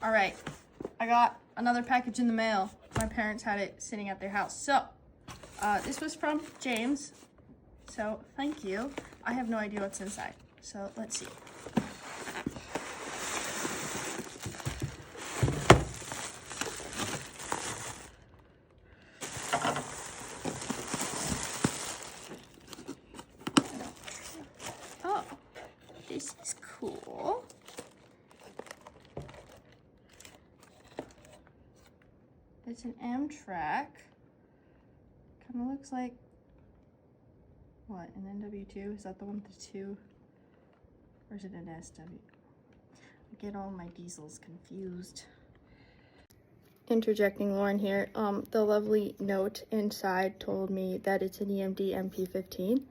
All right, I got another package in the mail. My parents had it sitting at their house. So, this was from James. So, thank you. I have no idea what's inside. So, let's see. Oh, this is cool. It's an Amtrak. Kind of looks like, what, an NW2? Is that the one with the 2? Or is it an SW? I get all my diesels confused. Interjecting Lauren here. The lovely note inside told me that it's an EMD MP15.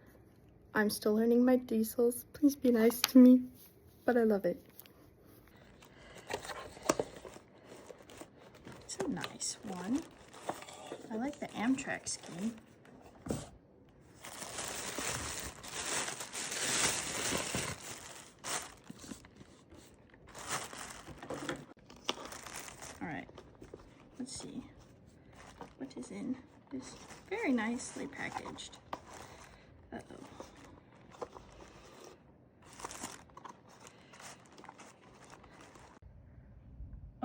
I'm still learning my diesels. Please be nice to me, but I love it. It's a nice one. I like the Amtrak scheme. All right, let's see what is in this very nicely packaged. Uh-oh.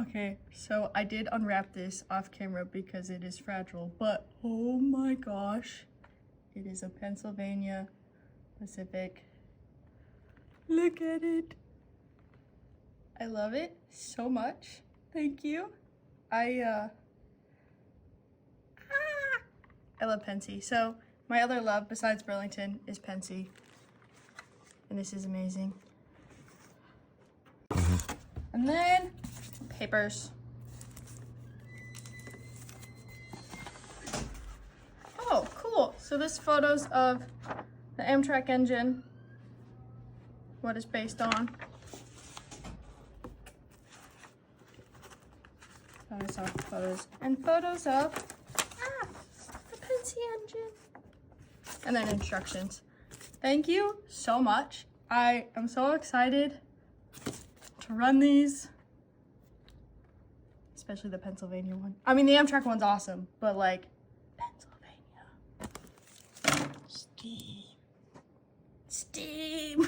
Okay, so I did unwrap this off camera because it is fragile, but oh my gosh, it is a Pennsylvania Pacific. Look at it. I love it so much. Thank you. I love Pensy. So my other love besides Burlington is Pensy. And this is amazing. And then papers. Oh, cool. So this photos of the Amtrak engine, what it's based on. Photos and photos of the Pensy engine. And then instructions. Thank you so much. I am so excited to run these. Especially the Pennsylvania one. I mean, the Amtrak one's awesome, but like, Pennsylvania. Steam. Steam.